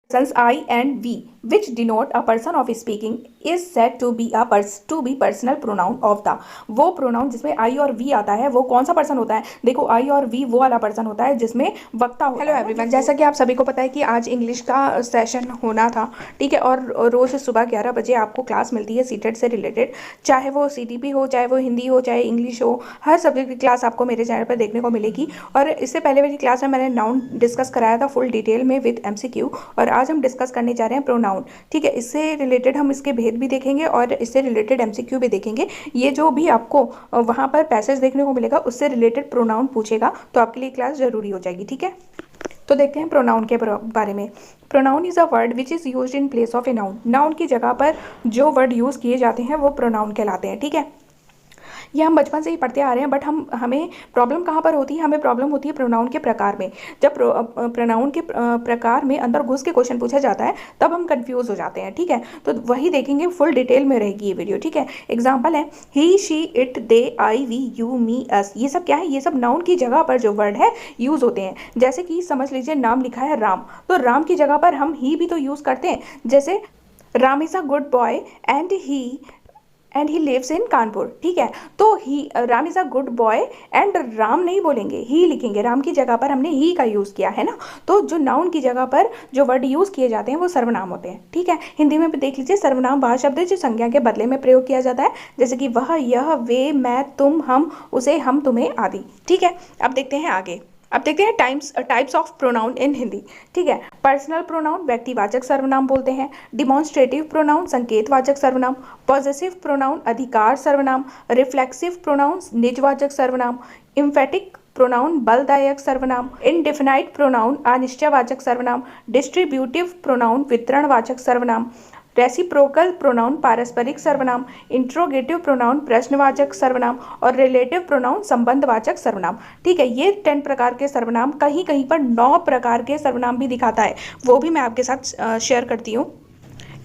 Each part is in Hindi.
Persons I and we, which denote a person of speaking, is said to be personal pronoun of the। वो pronoun जिसमें I और we आता है वो कौन सा person होता है? देखो I और we वो वाला person होता है जिसमें वक्ता होता है। हेलो एवरीवन, जैसा कि आप सभी को पता है कि आज इंग्लिश का सेशन होना था, ठीक है, और रोज़ सुबह 11 बजे आपको क्लास मिलती है सीटेट से रिलेटेड, चाहे वो CTP हो, चाहे वो हिंदी हो, चाहे इंग्लिश हो, हर सब्जेक्ट की क्लास आपको मेरे चैनल पर देखने को मिलेगी। और इससे पहले वाली क्लास में मैंने नाउन डिस्कस कराया था फुल डिटेल में विद MCQ, और आज हम डिस्कस करने जा रहे हैं प्रोनाउन, ठीक है। इससे रिलेटेड हम इसके भेद भी देखेंगे और इससे रिलेटेड MCQ भी देखेंगे। ये जो भी आपको वहाँ पर पैसेज देखने को मिलेगा उससे रिलेटेड प्रोनाउन पूछेगा तो आपके लिए क्लास जरूरी हो जाएगी, ठीक है। तो देखते हैं प्रोनाउन के बारे में। Pronoun is a word which is used in place of a noun. Noun की जगह पर जो वर्ड यूज़ किए जाते हैं वो प्रोनाउन कहलाते हैं, ठीक है। ये हम बचपन से ही पढ़ते आ रहे हैं, बट हमें प्रॉब्लम कहाँ पर होती है? हमें प्रॉब्लम होती है प्रोनाउन के प्रकार में। जब प्रोनाउन के प्रकार में अंदर घुस के क्वेश्चन पूछा जाता है तब हम कंफ्यूज हो जाते हैं, ठीक है। तो वही देखेंगे, फुल डिटेल में रहेगी ये वीडियो, ठीक है। एग्जाम्पल है he, she, it, they, I, we, you, me, us. ये सब क्या है? ये सब नाउन की जगह पर जो वर्ड है यूज़ होते हैं। जैसे कि समझ लीजिए नाम लिखा है राम, तो राम की जगह पर हम ही भी तो यूज़ करते हैं। जैसे Ram is a good boy and he lives in Kanpur, ठीक है। तो he, Ram is a good boy and Ram नहीं बोलेंगे, ही लिखेंगे। राम की जगह पर हमने ही का यूज़ किया है ना। तो जो नाउन की जगह पर जो वर्ड यूज़ किए जाते हैं वो सर्वनाम होते हैं, ठीक है। हिंदी में भी देख लीजिए, सर्वनाम वह शब्द है जो संज्ञा के बदले में प्रयोग किया जाता है, जैसे कि वह, यह, वे, मैं, तुम, हम, उसे, हम, तुम्हें आदि, ठीक है। अब देखते हैं आगे। अब देखते हैं टाइप्स ऑफ प्रोनाउन इन हिंदी, ठीक है। पर्सनल प्रोनाउन व्यक्तिवाचक सर्वनाम बोलते हैं। डिमॉन्स्ट्रेटिव प्रोनाउन संकेतवाचक सर्वनाम। पॉजेसिव प्रोनाउन अधिकार सर्वनाम। रिफ्लेक्सिव प्रोनाउन निजवाचक सर्वनाम। इम्फेटिक प्रोनाउन बलदायक सर्वनाम। इनडिफिनाइट प्रोनाउन अनिश्चयवाचक सर्वनाम। डिस्ट्रीब्यूटिव प्रोनाउन वितरणवाचक सर्वनाम। रेसिप्रोकल प्रोनाउन पारस्परिक सर्वनाम। इंट्रोगेटिव प्रोनाउन प्रश्नवाचक सर्वनाम और रिलेटिव प्रोनाउन संबंधवाचक सर्वनाम, ठीक है। ये 10 प्रकार के सर्वनाम, कहीं कहीं पर 9 प्रकार के सर्वनाम भी दिखाता है, वो भी मैं आपके साथ शेयर करती हूँ।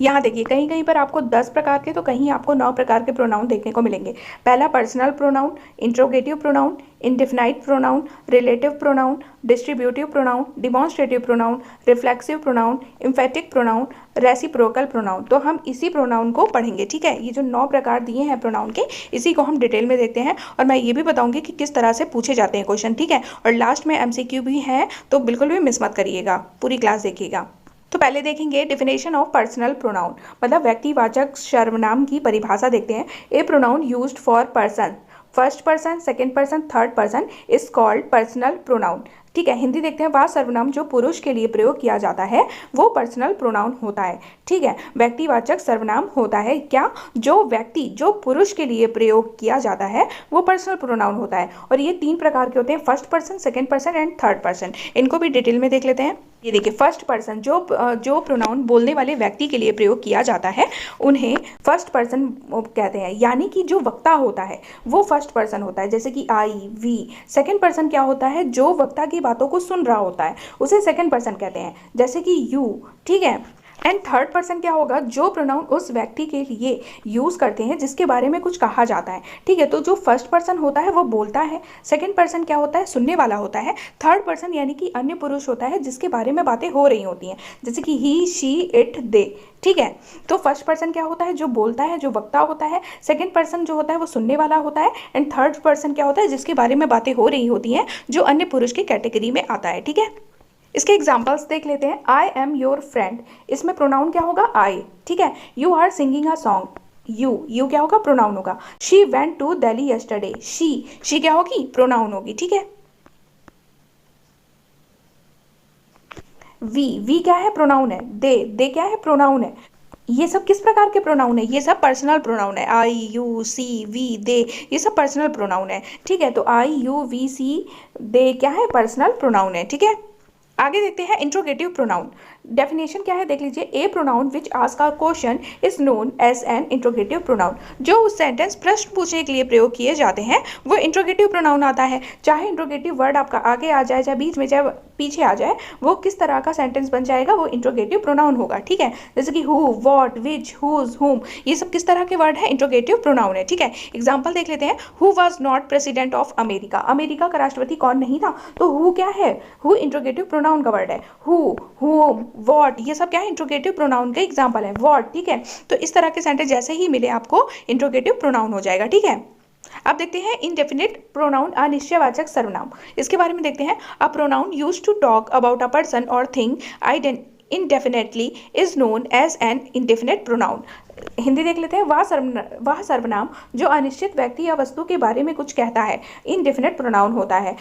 यहाँ देखिए, कहीं कहीं पर आपको 10 प्रकार के तो कहीं आपको 9 प्रकार के प्रोनाउन देखने को मिलेंगे। पहला personal pronoun, interrogative pronoun, indefinite pronoun, relative pronoun, distributive pronoun, demonstrative pronoun, reflexive pronoun, emphatic pronoun, reciprocal pronoun. तो हम इसी प्रोनाउन को पढ़ेंगे, ठीक है। ये जो 9 प्रकार दिए हैं प्रोनाउन के, इसी को हम डिटेल में देखते हैं और मैं ये भी बताऊंगी कि किस तरह से पूछे जाते हैं क्वेश्चन, ठीक है। और लास्ट में MCQ भी है, तो बिल्कुल भी मिस मत करिएगा, पूरी क्लास देखिएगा। तो पहले देखेंगे डिफिनेशन ऑफ पर्सनल प्रोनाउन, मतलब व्यक्तिवाचक सर्वनाम की परिभाषा देखते हैं। A pronoun used for person, first person, second person, third person is called personal pronoun, ठीक है। हिंदी देखते हैं, वह सर्वनाम जो पुरुष के लिए प्रयोग किया जाता है वो पर्सनल प्रोनाउन होता है, ठीक है। व्यक्तिवाचक सर्वनाम होता है क्या? जो पुरुष के लिए प्रयोग किया जाता है वो पर्सनल प्रोनाउन होता है। और ये 3 प्रकार के होते हैं, first person, second person and third person. इनको भी डिटेल में देख लेते हैं। ये देखिए, फर्स्ट पर्सन जो प्रोनाउन बोलने वाले व्यक्ति के लिए प्रयोग किया जाता है उन्हें फर्स्ट पर्सन कहते हैं, यानी कि जो वक्ता होता है वो फर्स्ट पर्सन होता है, जैसे कि आई, वी। सेकेंड पर्सन क्या होता है? जो वक्ता की बातों को सुन रहा होता है उसे सेकेंड पर्सन कहते हैं, जैसे कि यू, ठीक है। एंड थर्ड पर्सन क्या होगा? जो प्रोनाउन उस व्यक्ति के लिए यूज़ करते हैं जिसके बारे में कुछ कहा जाता है, ठीक है। तो जो फर्स्ट पर्सन होता है वो बोलता है, सेकंड पर्सन क्या होता है? सुनने वाला होता है। थर्ड पर्सन यानी कि अन्य पुरुष होता है जिसके बारे में बातें हो रही होती हैं, जैसे कि ही, शी, इट, दे, ठीक है। तो फर्स्ट पर्सन क्या होता है? जो बोलता है, जो वक्ता होता है। सेकेंड पर्सन जो होता है वो सुनने वाला होता है। एंड थर्ड पर्सन क्या होता है? जिसके बारे में बातें हो रही होती हैं, जो अन्य पुरुष की कैटेगरी में आता है, ठीक है। इसके एग्जाम्पल्स देख लेते हैं। आई एम योर फ्रेंड, इसमें प्रोनाउन क्या होगा? आई, ठीक है। You are singing a song, you क्या होगा? प्रोनाउन होगा। She went to Delhi yesterday, she क्या होगी? प्रोनाउन होगी, ठीक है। वी क्या है? प्रोनाउन है। दे क्या है? प्रोनाउन है। ये सब किस प्रकार के प्रोनाउन है? ये सब पर्सनल प्रोनाउन है। आई, यू, सी, वी, दे, ये सब पर्सनल प्रोनाउन है, ठीक है। तो आई, यू, वी, सी, दे क्या है? पर्सनल प्रोनाउन है, ठीक है। आगे देखते हैं इंट्रोगेटिव प्रोनाउन। डेफिनेशन क्या है देख लीजिए। A pronoun which ask a question is known as an interrogative pronoun. जो सेंटेंस प्रश्न पूछने के लिए प्रयोग किए जाते हैं वो इंट्रोगेटिव प्रोनाउन आता है। चाहे इंट्रोगेटिव वर्ड आपका आगे आ जाए, चाहे बीच में, चाहे पीछे आ जाए, वो किस तरह का सेंटेंस बन जाएगा वो इंट्रोगेटिव प्रोनाउन होगा, ठीक है। जैसे कि हु, व्हाट, विच, हुज, हुम, ये सब किस तरह के वर्ड है? इंट्रोगेटिव प्रोनाउन है, ठीक है। एग्जाम्पल देख लेते हैं। Who was not president of America, America का राष्ट्रपति कौन नहीं था? तो हु क्या है? हु इंट्रोगेटिव प्रोनाउन का वर्ड है। हु, हुम, व्हाट, ये सब क्या है इंट्रोगेटिव प्रोनाउन के एग्जाम्पल है। व्हाट, ठीक है। तो इस तरह के सेंटेंस जैसे ही मिले आपको इंट्रोगेटिव प्रोनाउन हो जाएगा, ठीक है। अब देखते हैं इंडेफिनिट प्रोनाउन, अनिश्चयवाचक सर्वनाम। इसके बारे में देखते हैं। A pronoun used to talk about a person और thing indefinitely is known as an indefinite pronoun। Hindi देख लेते हैं। वह सर्वनाम जो अनिश्चित व्यक्ति या वस्तु के बारे में कुछ कहता है, इनडेफिनेट प्रोनाउन होता है।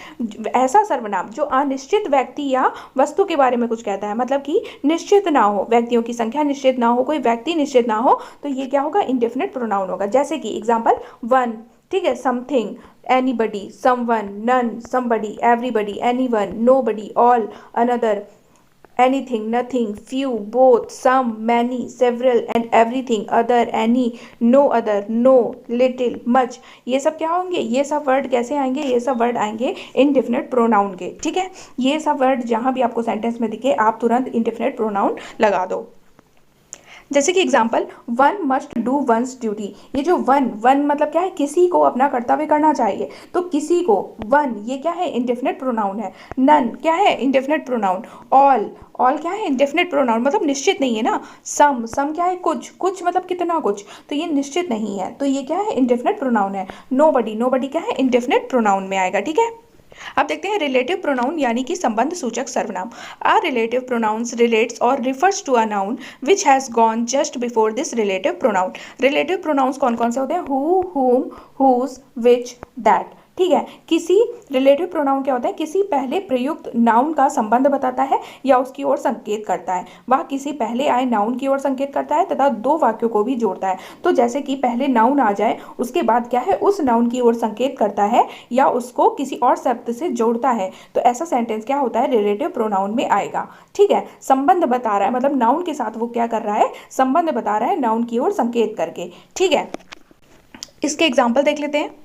ऐसा सर्वनाम जो अनिश्चित व्यक्ति या वस्तु के बारे में कुछ कहता है, मतलब कि निश्चित ना हो, व्यक्तियों की संख्या निश्चित ना हो, कोई व्यक्ति निश्चित ना हो, तो ये क्या होगा, इनडेफिनेट प्रोनाउन होगा। जैसे कि एग्जाम्पल वन, ठीक है, something, anybody, someone, none, somebody, everybody, anyone, nobody, all, another, anything, nothing, few, both, some, many, several and everything, other, any, no other, no, little, much। ये सब क्या होंगे, ये सब वर्ड कैसे आएंगे, ये सब वर्ड आएंगे इनडेफिनेट प्रोनाउन के, ठीक है। ये सब वर्ड जहां भी आपको सेंटेंस में दिखे आप तुरंत इनडेफिनेट प्रोनाउन लगा दो। जैसे कि example one must do once duty. ये जो वन मतलब क्या है, किसी को अपना कर्तव्य करना चाहिए, तो किसी को, वन, ये क्या है, इंडेफिनेट प्रोनाउन है। नन क्या है, इंडेफिनेट प्रोनाउन। ऑल क्या है, इंडेफिनेट प्रोनाउन, मतलब निश्चित नहीं है ना। सम क्या है, कुछ मतलब कितना कुछ, तो ये निश्चित नहीं है, तो ये क्या है, इंडेफिनेट प्रोनाउन है। नोबडी क्या है, इंडेफिनेट प्रोनाउन में आएगा, ठीक है। अब देखते हैं रिलेटिव प्रोनाउन यानी कि संबंध सूचक सर्वनाम। आ रिलेटिव प्रोनाउंस रिलेट्स और refers to a noun which has gone just before this relative pronoun. Relative pronouns कौन कौन से होते हैं, हु, हुम, हुज, विच, दैट, ठीक है। किसी रिलेटिव प्रोनाउन क्या होता है, किसी पहले प्रयुक्त नाउन का संबंध बताता है या उसकी ओर संकेत करता है। वह किसी पहले आए नाउन की ओर संकेत करता है तथा दो वाक्यों को भी जोड़ता है। तो जैसे कि पहले नाउन आ जाए, उसके बाद क्या है, उस नाउन की ओर संकेत करता है या उसको किसी और शब्द से जोड़ता है, तो ऐसा सेंटेंस क्या होता है, रिलेटिव प्रोनाउन में आएगा, ठीक है। संबंध बता रहा है, मतलब नाउन के साथ वो क्या कर रहा है, संबंध बता रहा है नाउन की ओर संकेत करके, ठीक है। इसके एग्जाम्पल देख लेते हैं।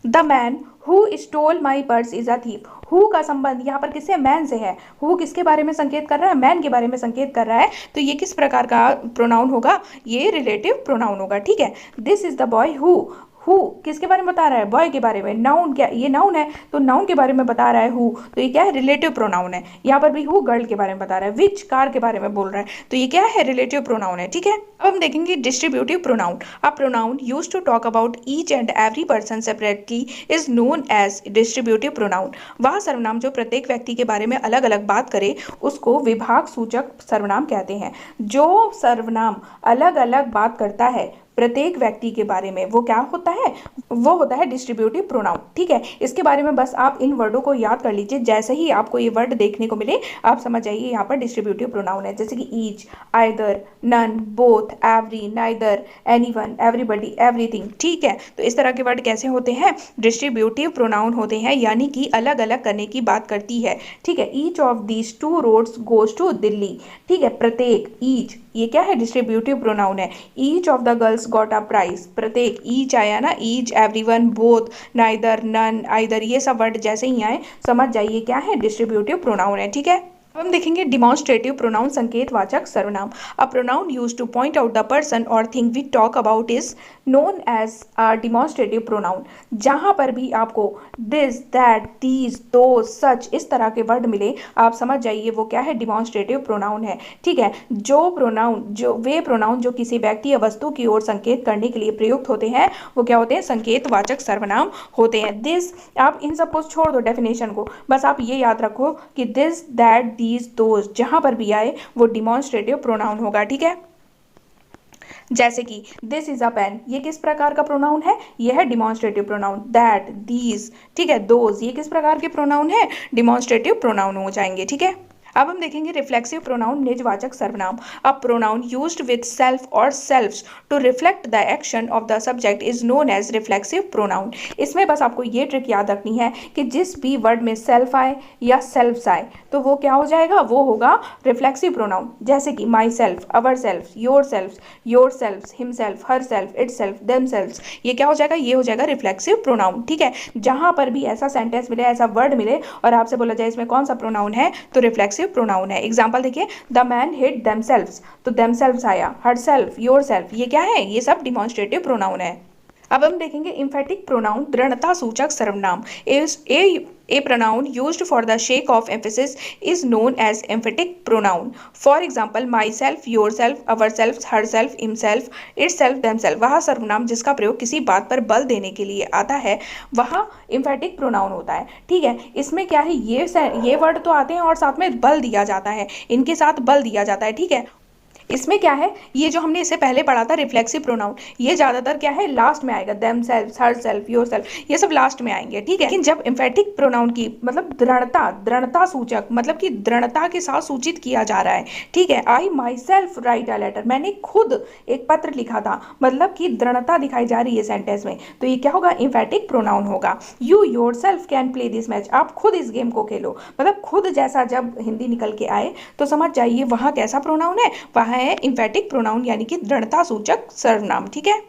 The man who stole my purse is a thief. Who का संबंध यहाँ पर किससे, मैन से है। हु किसके बारे में संकेत कर रहा है, मैन के बारे में संकेत कर रहा है, तो ये किस प्रकार का प्रोनाउन होगा, ये रिलेटिव प्रोनाउन होगा, ठीक है। This is the boy who किसके बारे में बता रहा है, बॉय के बारे में। नाउन क्या, ये नाउन है, तो नाउन के बारे में बता रहा है हु, तो ये क्या है, रिलेटिव प्रोनाउन है। यहाँ पर भी हु गर्ल के बारे में बता रहा है, विच कार के बारे में बोल रहा है, तो ये क्या है, रिलेटिव प्रोनाउन है, ठीक है। अब हम देखेंगे distributive pronoun. A pronoun used to talk about each and every person separately is known as distributive pronoun. वह सर्वनाम जो प्रत्येक व्यक्ति के बारे में अलग अलग बात करे उसको विभाग सूचक सर्वनाम कहते हैं। जो सर्वनाम अलग अलग बात करता है प्रत्येक व्यक्ति के बारे में, वो क्या होता है, वो होता है डिस्ट्रीब्यूटिव प्रोनाउन, ठीक है। इसके बारे में बस आप इन वर्डों को याद कर लीजिए, जैसे ही आपको ये वर्ड देखने को मिले आप समझ जाइए यहाँ पर डिस्ट्रीब्यूटिव प्रोनाउन है। जैसे कि each, either, none, both, every, neither, anyone, everybody, everything, ठीक है। तो इस तरह के वर्ड कैसे होते हैं, डिस्ट्रीब्यूटिव प्रोनाउन होते हैं, यानी कि अलग अलग करने की बात करती है, ठीक है। Each of these 2 roads goes to Delhi, ठीक है। प्रत्येक, ईच, ये क्या है, डिस्ट्रीब्यूटिव प्रोनाउन है। Each of the girls got a prize, प्रत्येक, ईच आया ना, each, everyone, both, neither, none, either, ये सब वर्ड जैसे ही आए समझ जाइए क्या है, डिस्ट्रीब्यूटिव प्रोनाउन है, ठीक है। अब हम देखेंगे डिमॉन्स्ट्रेटिव प्रोनाउन, संकेतवाचक सर्वनाम। A pronoun used to point out the person और thing we talk about is known as a demonstrative pronoun. जहां पर भी आपको this, that, these, those, such इस तरह के वर्ड मिले आप समझ जाइए वो क्या है, डिमॉन्स्ट्रेटिव प्रोनाउन है, ठीक है। वे प्रोनाउन जो किसी व्यक्ति या वस्तु की ओर संकेत करने के लिए प्रयुक्त होते हैं वो क्या होते हैं, संकेतवाचक सर्वनाम होते हैं। दिस, आप इन सब को छोड़ दो डेफिनेशन को, बस आप ये याद रखो कि दिस, दैट, दीज, दोज जहां पर भी आए वो डिमॉन्स्ट्रेटिव प्रोनाउन होगा, ठीक है। जैसे कि दिस इज अ पेन, ये किस प्रकार का प्रोनाउन है, ये है डिमॉन्स्ट्रेटिव प्रोनाउन। दैट, दीज, ठीक है, दोज, ये किस प्रकार के प्रोनाउन है, डिमॉन्स्ट्रेटिव प्रोनाउन हो जाएंगे, ठीक है। अब हम देखेंगे रिफ्लेक्सिव प्रोनाउन, निजवाचक सर्वनाम। A pronoun used with self और selves to reflect the action of the subject is known as reflexive pronoun. इसमें बस आपको ये ट्रिक याद रखनी है कि जिस भी वर्ड में सेल्फ आए या सेल्फ्स आए तो वो क्या हो जाएगा, वो होगा रिफ्लेक्सिव प्रोनाउन। जैसे कि my self, our self, your self, him self, her self, it self, them self, ये क्या हो जाएगा, ये हो जाएगा रिफ्लेक्सिव प्रोनाउन, ठीक है। जहां पर भी ऐसा सेंटेंस मिले, ऐसा वर्ड मिले और आपसे बोला जाए इसमें कौन सा प्रोनाउन है, तो रिफ्लेक्सिव प्रोनाउन है। एग्जांपल देखिए, द मैन हिट देमसेल्व्स, तो देमसेल्व्स आया, हरसेल्फ, योरसेल्फ, ये क्या है, ये सब डिमॉन्स्ट्रेटिव प्रोनाउन है। अब हम देखेंगे इम्फेटिक प्रोनाउन दृढ़ता सूचक सर्वनाम is a pronoun used for the sake of emphasis is known as emphatic pronoun. For example, myself, yourself, ourselves, herself, himself, itself, themselves. वह सर्वनाम जिसका प्रयोग किसी बात पर बल देने के लिए आता है वह emphatic pronoun होता है। ठीक है, इसमें क्या है, ये वर्ड तो आते हैं और साथ में बल दिया जाता है, इनके साथ बल दिया जाता है। ठीक है, इसमें क्या है, ये जो हमने इससे पहले पढ़ा था रिफ्लेक्सिव प्रोनाउन, ये ज्यादातर क्या है लास्ट में आएगा, them self, her self, your self, ये सब लास्ट में आएंगे। ठीक है, लेकिन जब एम्फेटिक प्रोनाउन की मतलब दृढ़ता सूचक मतलब कि दृढ़ता के साथ सूचित किया जा रहा है। ठीक है, I myself write a letter, मैंने खुद एक पत्र लिखा था, मतलब कि दृढ़ता दिखाई जा रही है सेंटेंस में, तो ये क्या होगा, एम्फेटिक प्रोनाउन होगा। You your self can play this match, आप खुद इस गेम को खेलो, मतलब खुद जैसा जब हिंदी निकल के आए तो समझ जाइए वहाँ कैसा प्रोनाउन है, वहाँ है इम्फेटिक प्रोनाउन यानी कि दृढ़ता सूचक सर्वनाम। ठीक है,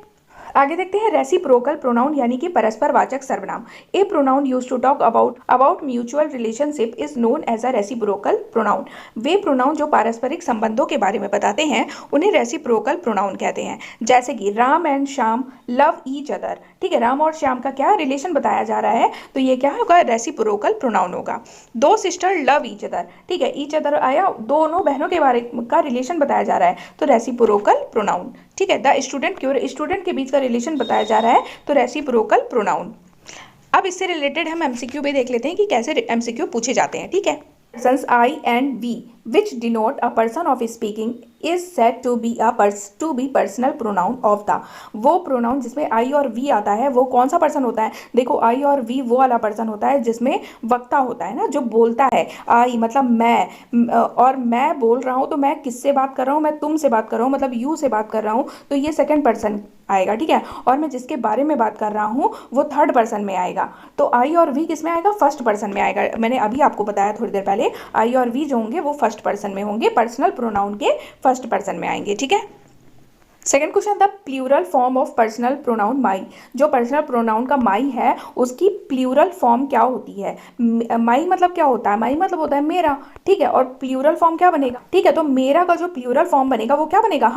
आगे देखते हैं रेसिप्रोकल प्रोनाउन यानी कि परस्पर वाचक सर्वनाम। A pronoun used to talk about mutual relationship is known as a reciprocal pronoun. वे प्रोनाउन जो पारस्परिक संबंधों के बारे में बताते हैं उन्हें रेसिप्रोकल प्रोनाउन कहते हैं। जैसे कि Ram and Shyam love each other. ठीक है, राम और श्याम का क्या रिलेशन बताया जा रहा है, तो ये क्या होगा, रेसिप्रोकल प्रोनाउन होगा। दो सिस्टर लव ईच अदर। ठीक है, ईच अदर आया, दोनों बहनों के बारे का रिलेशन बताया जा रहा है, तो रेसिप्रोकल प्रोनाउन। ठीक है, द स्टूडेंट के बीच का रिलेशन बताया जा रहा है, तो रेसिप्रोकल प्रोनाउन। अब इससे रिलेटेड हम एमसीक्यू भी देख लेते हैं कि कैसे एमसीक्यू पूछे जाते हैं। ठीक है, persons I and V which denote a person of speaking is said to be personal pronoun of the। वो प्रोनाउन जिसमें I और V आता है वो कौन सा पर्सन होता है, देखो I और V वो वाला पर्सन होता है जिसमें वक्ता होता है ना, जो बोलता है। I मतलब मैं, और मैं बोल रहा हूँ तो मैं किससे बात कर रहा हूँ, मैं तुमसे बात कर रहा हूँ, मतलब यू से बात कर रहा हूँ, तो ये सेकंड पर्सन आएगा। ठीक है, और मैं जिसके बारे में बात कर रहा हूँ वो थर्ड पर्सन में आएगा, तो आई और वी किस में आएगा, फर्स्ट पर्सन में आएगा। मैंने अभी आपको बताया थोड़ी देर पहले, आई और वी जो होंगे वो फर्स्ट पर्सन में होंगे, पर्सनल प्रोनाउन के फर्स्ट पर्सन में आएंगे। ठीक है, second question, the plural form of personal pronoun my. जो पर्सनल प्रोनाउन का माई है उसकी प्लूरल फॉर्म क्या होती है। माई मतलब क्या होता है, माई मतलब होता है मेरा। ठीक है, और प्लूरल फॉर्म क्या बनेगा, ठीक है, तो मेरा का जो प्लूरल फॉर्म बनेगा वो क्या बनेगा,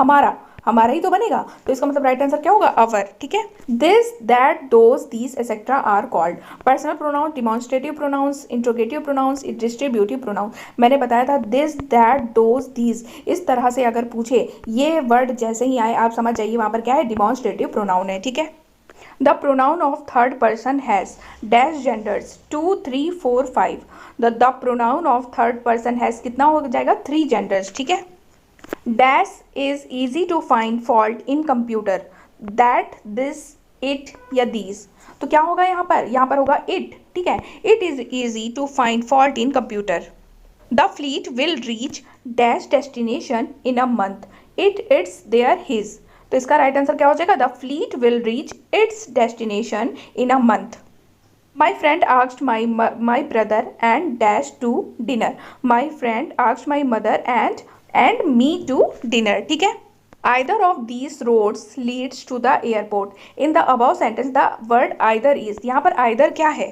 हमारा ही तो बनेगा, तो इसका मतलब राइट आंसर क्या होगा, अवर। ठीक है, this that those these etcetera are called personal pronoun, demonstrative pronouns, interrogative pronouns, distributive pronoun. मैंने बताया था दिस दैट दोज दीज, इस तरह से अगर पूछे ये वर्ड जैसे ही आए आप समझ जाइए वहां पर क्या है, डिमॉन्स्ट्रेटिव प्रोनाउन है। ठीक है, the pronoun of third person has dash genders 2 3 4 5। The pronoun of third person has कितना हो जाएगा, 3 जेंडर्स। ठीक है, dash is easy to find fault in computer, that this it या दीज, तो क्या होगा यहाँ पर होगा इट। ठीक है, it is easy to find fault in computer. The fleet will reach dash destination in a month, it's there his, तो इसका राइट आंसर क्या हो जाएगा, the fleet will reach its destination in a month. My friend asked my brother and dash to dinner. My friend asked my mother and me to dinner. ठीक है, either of these roads leads to the airport. In the above sentence the word either is, यहाँ पर either क्या है,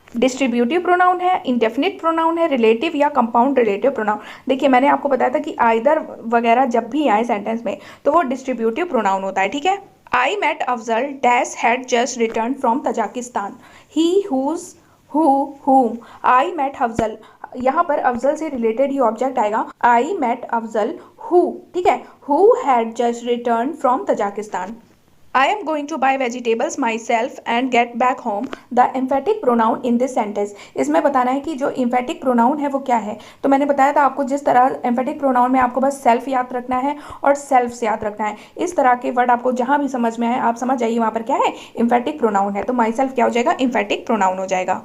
डिस्ट्रीब्यूटिव प्रोनाउन है, इंडेफिनिट प्रोनाउन है, रिलेटिव या कंपाउंड रिलेटिव प्रोनाउन। देखिए मैंने आपको बताया था कि आइदर वगैरह जब भी आए सेंटेंस में तो वो डिस्ट्रीब्यूटिव प्रोनाउन होता है। ठीक है, I met Afzal dash had just return from Tajikistan, he who whom। I met Afzal, यहाँ पर अफजल से रिलेटेड ही ऑब्जेक्ट आएगा, आई मेट अफजल हु। ठीक है, who had just return from Tajikistan. I am going to buy vegetables myself and get back home. The emphatic pronoun in this sentence. इसमें बताना है कि जो emphatic pronoun है वो क्या है। तो मैंने बताया था आपको जिस तरह emphatic pronoun में आपको बस self याद रखना है और self से याद रखना है। इस तरह के वर्ड आपको जहाँ भी समझ में आए आप समझ जाइए वहाँ पर क्या है, emphatic pronoun है। तो myself क्या हो जाएगा, emphatic pronoun हो जाएगा।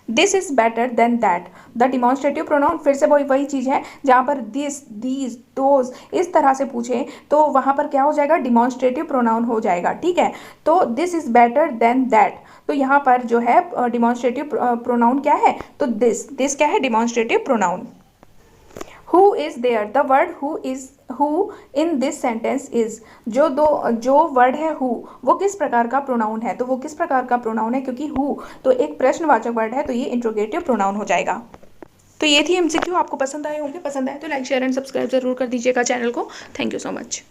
This is better than that, the demonstrative pronoun फिर से वही चीज़ है जहाँ पर दिस दीज दोज इस तरह से पूछे तो वहाँ पर क्या हो जाएगा, डिमॉन्स्ट्रेटिव प्रोनाउन हो जाएगा। ठीक है, तो this is better than that, तो यहाँ पर जो है डिमॉन्स्ट्रेटिव प्रोनाउन क्या है, तो दिस क्या है, demonstrative pronoun. Who is there? The word who in this sentence is, जो वर्ड है who वो किस प्रकार का प्रोनाउन है, तो वो किस प्रकार का प्रोनाउन है, क्योंकि who तो एक प्रश्नवाचक वर्ड है तो ये इंट्रोगेटिव प्रोनाउन हो जाएगा। तो ये थी एमसीक्यू, आपको पसंद आए होंगे, पसंद आए तो लाइक शेयर एंड सब्सक्राइब जरूर कर दीजिएगा चैनल को। Thank you so much.